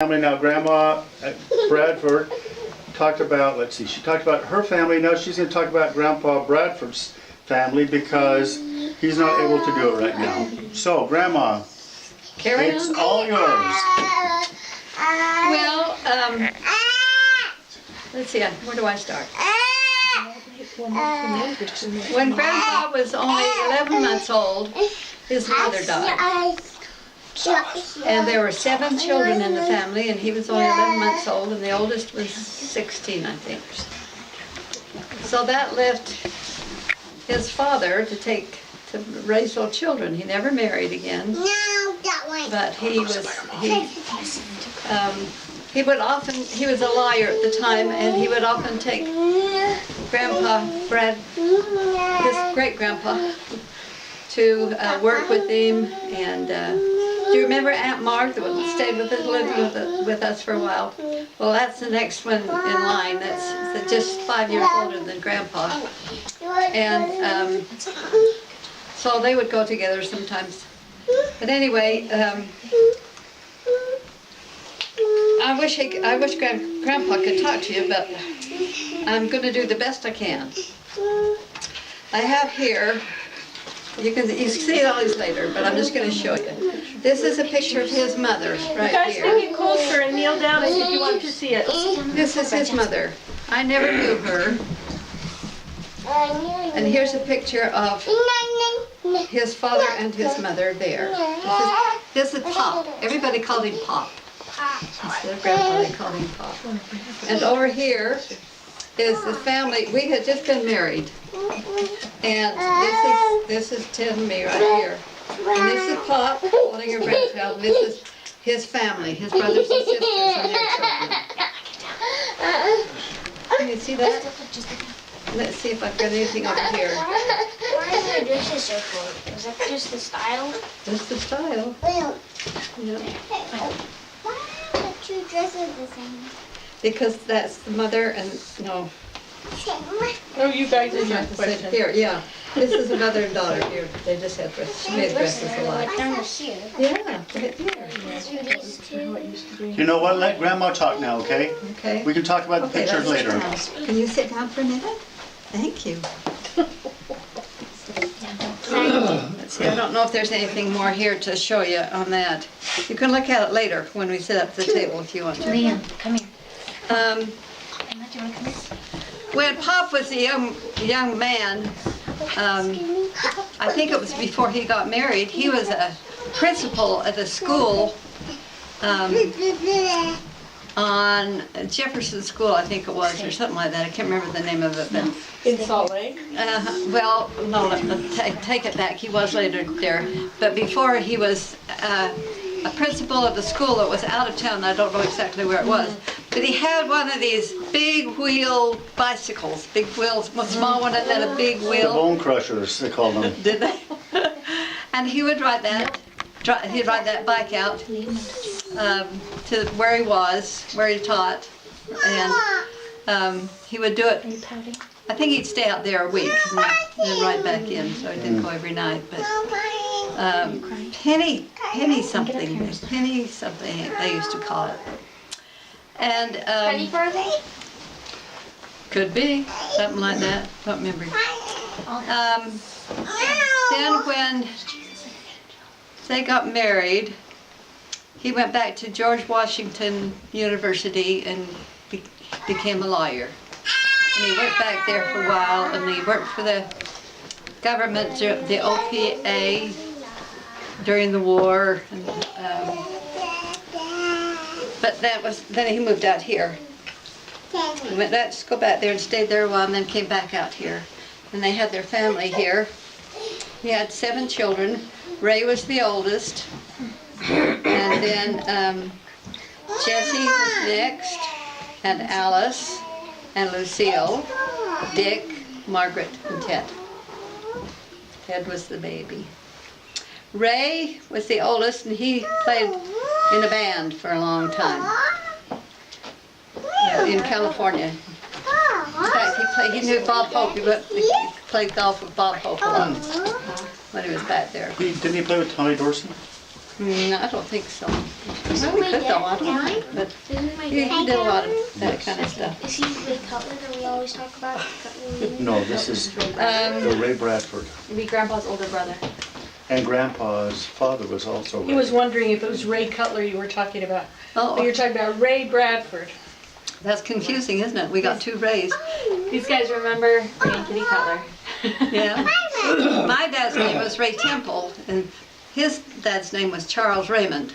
Family now, Grandma Bradford talked about, let's see, she talked about her family. Now she's going to talk about Grandpa Bradford's family because he's not able to do it right now. So, Grandma, it's all yours. Well, let's see, where do I start? When Grandpa was only 11 months old, his mother died. And there were 7 children in the family, and he was only 11 months old, and the oldest was 16, I think. So that left his father to raise all children. He never married again. But he was a liar at the time, and he would often take his great-grandpa, to work with him. And do you remember Aunt Mark that stayed with us, lived with us for a while? Well, that's the next one in line. That's just 5 years older than Grandpa. And so they would go together sometimes. But anyway, I wish Grandpa could talk to you, but I'm going to do the best I can. I have here, you can see all these later, but I'm just going to show you. This is a picture of his mother right guys, here. bring it closer and kneel down if you want to see it. This is his mother. I never knew her. And here's a picture of his father and his mother there. This is Pop. Everybody called him Pop. Instead of Grandpa, they called him Pop. And over here is the family. We had just been married. And this is Ted and me right here. And this is Pop holding her grandchild. And this is his family, his brothers and sisters and their children. Can you see that? Let's see if I've got anything over here. Why is your dress so cool? Is that just the style? Just the style. Yeah. Why are the 2 dresses the same? Because that's the mother and, no. Oh, you guys are your question. Here, yeah. This is a mother and daughter here. They just had dresses. She made dresses alike. Yeah, right here. You know what? Let Grandma talk now, okay? Okay. We can talk about the Okay, pictures let's later. sit down. Can you sit down for a minute? Thank you. Let's see, I don't know if there's anything more here to show you on that. You can look at it later when we sit up at the table if you want to. Liam, come here. Um, Emma, do you want to come here? When Pop was a young man, I think it was before he got married, he was a principal at a school on Jefferson School, I think it was, or something like that. I can't remember the name of it. But, In Salt Lake? well, no, take it back. He was later there. But before he was a principal of the school that was out of town. I don't know exactly where it was. But he had one of these big wheel bicycles, big wheels, one small one and then a big The wheel. bone crushers, they call them. Did they? And he would ride that. He'd ride that bike out to where he was, where he taught, and he would do it. Are you pouting? I think he'd stay out there a week and then ride back in, so he didn't go every night. But penny something they used to call it. And Penny birthday? could be something like that. Don't remember. Then when they got married, he went back to George Washington University and became a lawyer. And he went back there for a while, and he worked for the government, the OPA, during the war. And, but then he moved out here. He went back to go back there and stayed there a while, and then came back out here. And they had their family here. He had 7 children. Ray was the oldest, and then Jessie was next, and Alice, and Lucille, Dick, Margaret, and Ted. Ted was the baby. Ray was the oldest, and he played in a band for a long time in California. In fact, he knew Bob Hope. He played golf with Bob Hope a lot when he was back there. Didn't he play with Tommy Dorsey? I don't think so. Well, we could go on, but Isn't my he dad? did a lot of that kind of stuff. Is he Ray Cutler that we always talk about? No, this is the Ray Bradford. Be Grandpa's older brother. And Grandpa's father was also He Ray. was wondering if it was Ray Cutler you were talking about. But Oh, you're talking about Ray Bradford. that's confusing, isn't it? We got two Rays. These guys remember Ray and Kitty Cutler. Yeah. My dad's name was Ray Temple, and his dad's name was Charles Raymond.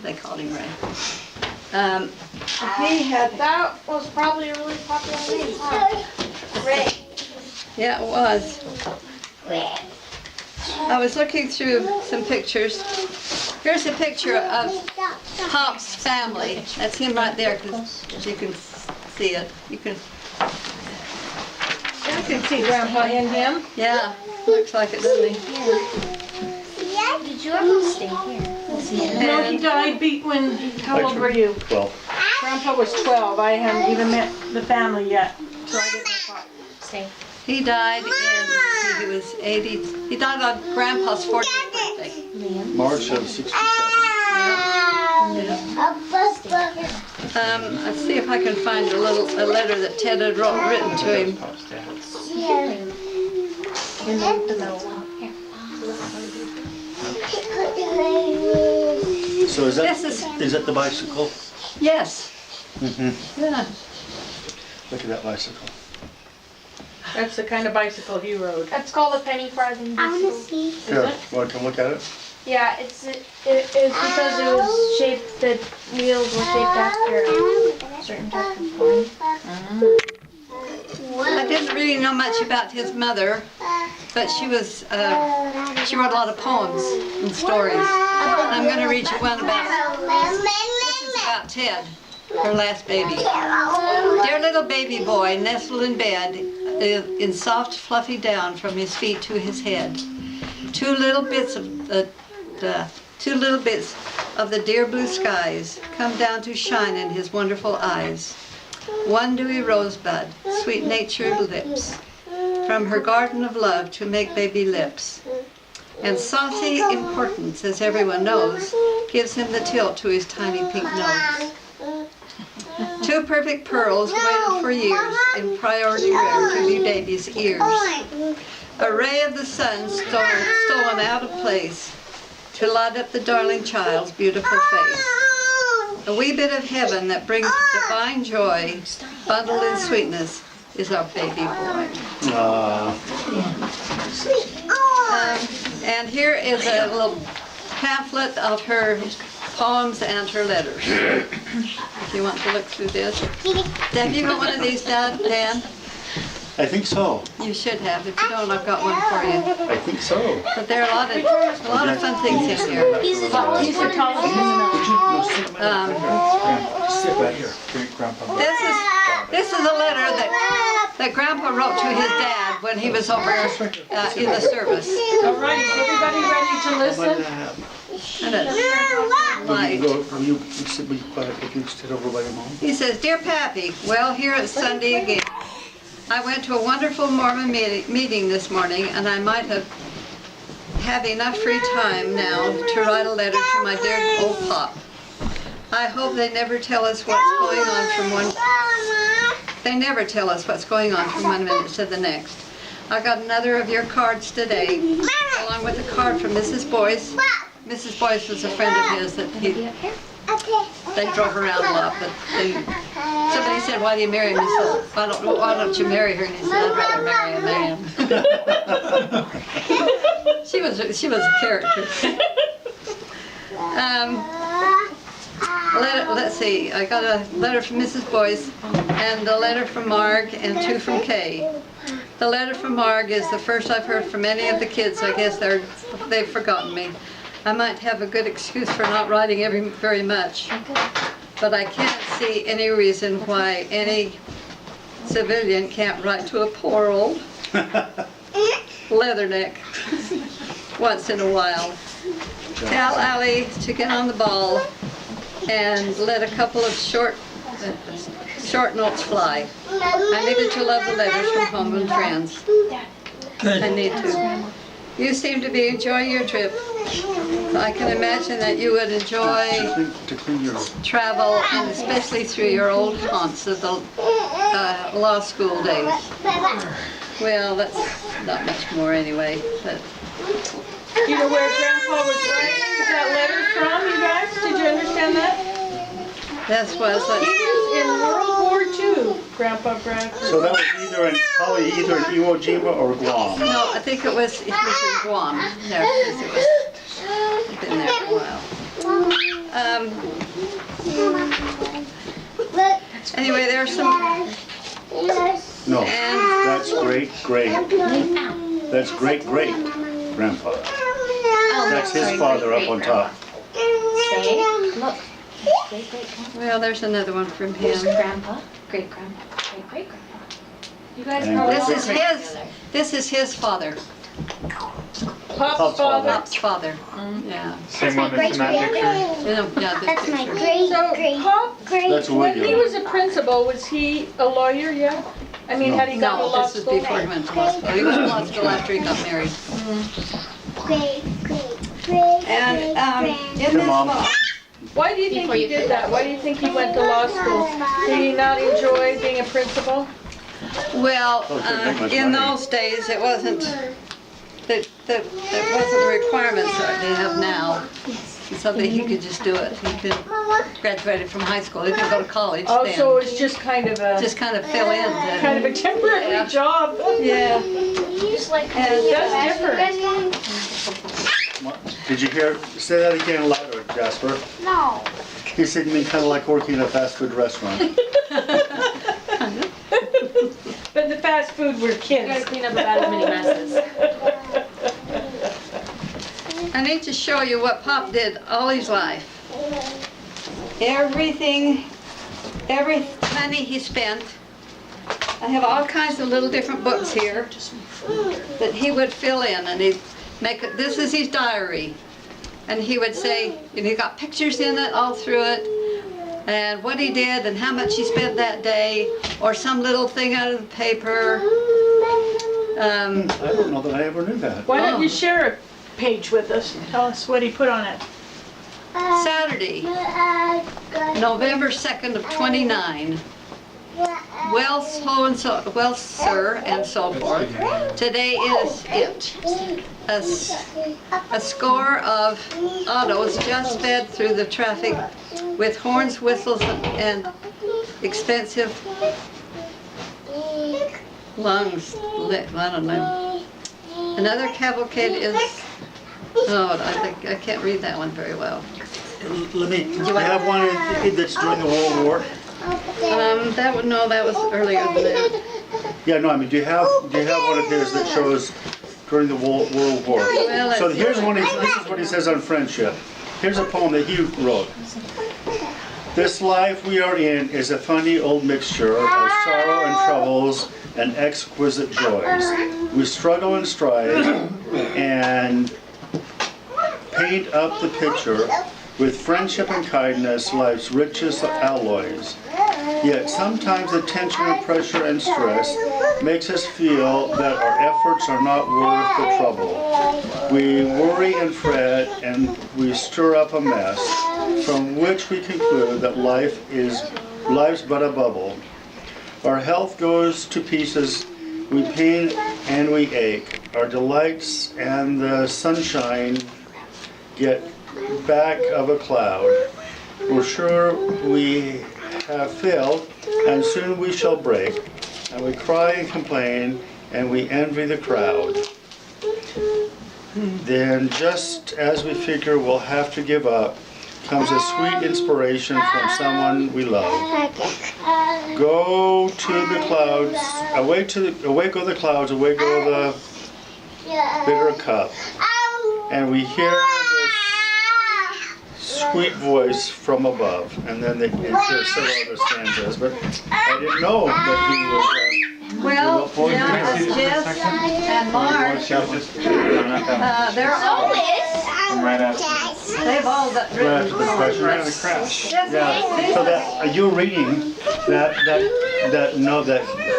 They called him Ray. He had, That was probably a really popular name, huh? Ray. yeah, it was. I was looking through some pictures. Here's a picture of Pop's family. That's him right there, because you can see it. You can, I can see Grandpa and him. yeah, looks like it, doesn't he? Did you ever stay here? No, he died when, how old were you? 12. Grandpa was 12. I hadn't even met the family yet, so I didn't know Pop. Stay. He died he was 80, he died on Grandpa's 40th birthday. March of 67. Let's see if I can find a letter that Ted had written to him. Pop's dad. So is This that the bicycle? Yes. Yeah. Look at that bicycle. That's the kind of bicycle he rode. That's called a penny farthing bicycle. Here, want to come look at it? Yeah, it's because it was shaped, the wheels were shaped after a certain type of coin. I didn't really know much about his mother, but she wrote a lot of poems and stories. I'm going to read you one this is about Ted, her last baby. Dear little baby boy, nestled in bed, in soft fluffy down from his feet to his head. Two little bits of the dear blue skies come down to shine in his wonderful eyes. One dewy rosebud, sweet natured lips, from her garden of love to make baby lips. And saucy importance, as everyone knows, gives him the tilt to his tiny pink nose. Two perfect pearls waited for years in priority room to be baby's ears. A ray of the sun stolen out of place to light up the darling child's beautiful face. A wee bit of heaven that brings divine joy, bundled in sweetness, is our baby boy. And here is a little pamphlet of her poems and her letters. If you want to look through this. Have you got one of these, Dan? I think so. You should have. If you don't, I've got one for you. I think so. But there are a lot of fun things in here. He's the tallest in the village. Sit right here. Grandpa. This is a letter that Grandpa wrote to his dad when he was over in the service. All right, is everybody ready to listen? And it's light. Will you sit quiet? If you sit over by your mom. He says, Dear Pappy, well, here it's Sunday again. I went to a wonderful Mormon meeting this morning, and I might have enough free time now to write a letter to my dear old pop. I hope they never tell us what's going on from one. They never tell us what's going on from one minute to the next. I got another of your cards today, along with a card from Mrs. Boyce. Mrs. Boyce was a friend of his that they drove around a lot, but somebody said, why do you marry him? He said, why don't you marry her? And he said, I'd rather marry a man. She was a character. Let's see, I got a letter from Mrs. Boyce and a letter from Marg and two from Kay. The letter from Marg is the first I've heard from any of the kids. I guess they've forgotten me. I might have a good excuse for not writing very much, but I can't see any reason why any civilian can't write to a poor old leatherneck once in a while. Tell Allie to get on the ball and let a couple of short notes fly. I needed to love the letters from home and friends. I need to. You seem to be enjoying your trip. I can imagine that you would enjoy To clean your... travel, and especially through your old haunts of the law school days. Well, that's not much more anyway, but You know where Grandpa was writing that letter from, you guys? Did you understand that? that was He like, was in World War II, Grandpa Bradford. So that was probably either in Iwo Jima or Guam. no, I think it was in Guam. There, because it was been there for a while. Anyway, there's some, No, and that's great. That's great grandpa. That's his father up on top. Say, look. Great well, there's another one from him. grandpa, great grandpa, great grandpa. You guys And probably This all is great his. together. This is his father, Pop's father. Pop's father. Yeah. Same one that's in that picture. Yeah, this That's my picture. great, So great, Pop, great. That's when he William. was a principal, was he a lawyer yet? I mean, had he gone to No, law this is school? before he went to law school. He went to law school after he got married. Great, great, great. And in Your this mom. book, Why do you think he did that? Why do you think he went to law school? Did he not enjoy being a principal? well, Oh, it didn't make much in money. those days, it wasn't, that wasn't the requirements that they have now. So that he could just do it. He could graduated from high school. He didn't go to college Oh, then. so it's just kind of a Just kind of fill in. kind of a temporary Yeah. job. Yeah. Just like And That's different. Did you hear? Say that again louder, Jasper. No. He said you mean kind of like working in a fast food restaurant. But the fast food were You gotta kids. clean up about as many messes. I need to show you what Pop did all his life. Everything, every penny he spent. I have all kinds of little different books here that he would fill in, and he'd make it, this is his diary. And he would say, and he got pictures in it all through it, and what he did and how much he spent that day, or some little thing out of the paper. I don't know that I ever knew that. Why don't you Oh. share a page with us? Tell us what he put on it. Saturday, November 2nd of 29. Well, so and so, well, sir, and so forth. Today is it. A score of autos just sped through the traffic with horns, whistles, and expensive lungs. I don't know. Another cavalcade is. Oh, I can't read that one very well. Let me. Do you have one that's during the World War? That would no, that was earlier than that. Yeah, no. I mean, do you have one of his that shows during the World War? Well, So let's- here's one. This is what he says on friendship. Here's a poem that he wrote. This life we are in is a funny old mixture of sorrow and troubles and exquisite joys. We struggle and strive and paint up the picture with friendship and kindness, life's richest alloys. Yet sometimes the tension and pressure and stress makes us feel that our efforts are not worth the trouble. We worry and fret and we stir up a mess from which we conclude that life's but a bubble. Our health goes to pieces, we pain and we ache. Our delights and the sunshine get back of a cloud. We're sure we have failed, and soon we shall break. And we cry and complain, and we envy the crowd. Then, just as we figure we'll have to give up, comes a sweet inspiration from someone we love. Go to the clouds, away go the clouds, away go the bitter cup. And we hear this sweet voice from above. And then there's several other stanzas, but I didn't know that he was. Well, now it's Jess and Mark. They're all, Right after. they've all got written Right after the poems. crash. Crash. Yeah, so that, are you reading That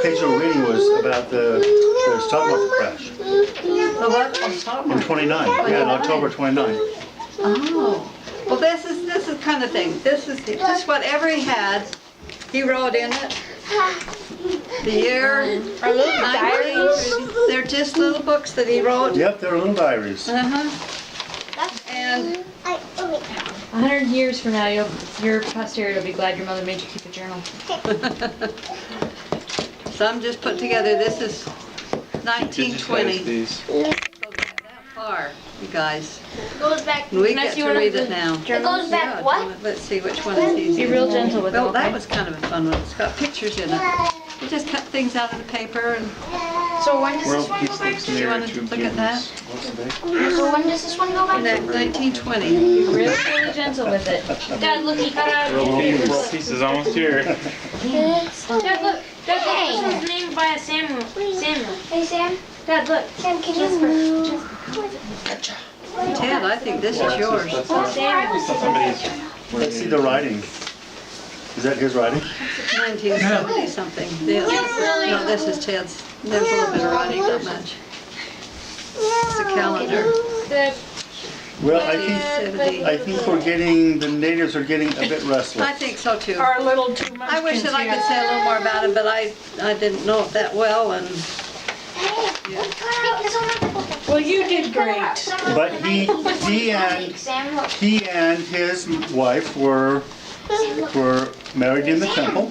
page you were reading was about it was talking about the crash. The what? Oh, sorry. On 29, yeah, on October 29. Oh, well, this is kind of thing. This is just whatever he had, he wrote in it. The year, Our little 19, diaries. they're just little books that he wrote. Yep, they're little diaries. And 100 years from now, your posterity will be glad your mother made you keep a journal. so I'm just putting together, this is Digitize 1920. these. Goes back that far, you guys. It goes back. We Can I get see to one of read the it now. It goes back Yeah, what? let's see which one is easy. Be real gentle with it. Well, that okay? was kind of a fun one. It's got pictures in it. We just cut things out of the paper and So when does World this one Peace go back Looks to? Nearer wanna to look at that? Humans. What's the date? So when does this one go back to? 1920. Be really gentle with it. Dad, look, he cut out. World Peace is almost here. Dad, look. Dad, look. This was named by a Samuel. Hey, Sam. Dad, look. Sam, can you move? Ted, I think this is yours. That's not somebody's. Let's see the writing. Is that his writing? 1970 something. No, this is Ted's. There's a little bit of writing, not much. It's a calendar. Well, 1970. I think the natives are getting a bit restless. I think so too. Our little 2 months. I wish that I could say a little more about it, but I didn't know it that well and Well, you did great. But he and his wife were married in the temple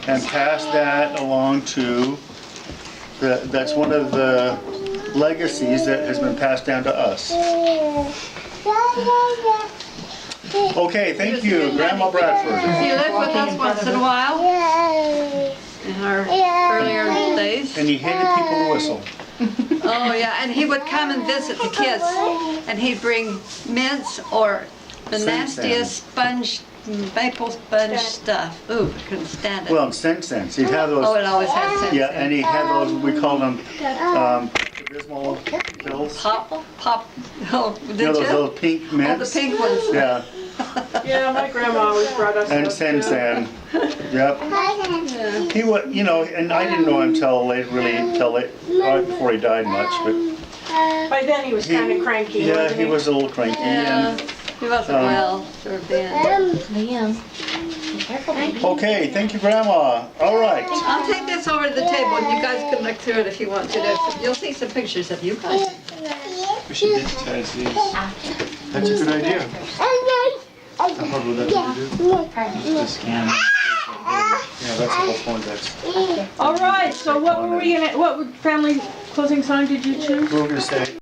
and passed that along to that's one of the legacies that has been passed down to us. Okay, thank you, Grandma Bradford. he lived with us once in a while in our earlier days. And he hated people to whistle. Oh yeah, and he would come and visit the kids, and he'd bring mints or the Sense nastiest maple sponge stuff. Ooh, I couldn't stand it. Well, in sense, he'd have those. Oh, it always had sense. Yeah, and he had those, we call them abysmal pills. Pop. Oh, did You know you? those little pink Oh, the mints? pink ones. Yeah, Yeah, my grandma always brought us and those, too. Sensan. Yep. He would, and I didn't know him till late, right before he died much, but By then he was kind of cranky. yeah, wasn't he was a little cranky. Yeah, And, he wasn't well, sure then. Liam. Be careful, baby. okay, thank you, Grandma. All right. I'll take this over to the table, and you guys can look through it if you want to. You'll see some pictures of you guys. We should digitize these. That's a good idea. How hard would that be to do? Just scan. Yeah, that's the whole point. All right, so what family closing song did you choose? We were gonna say,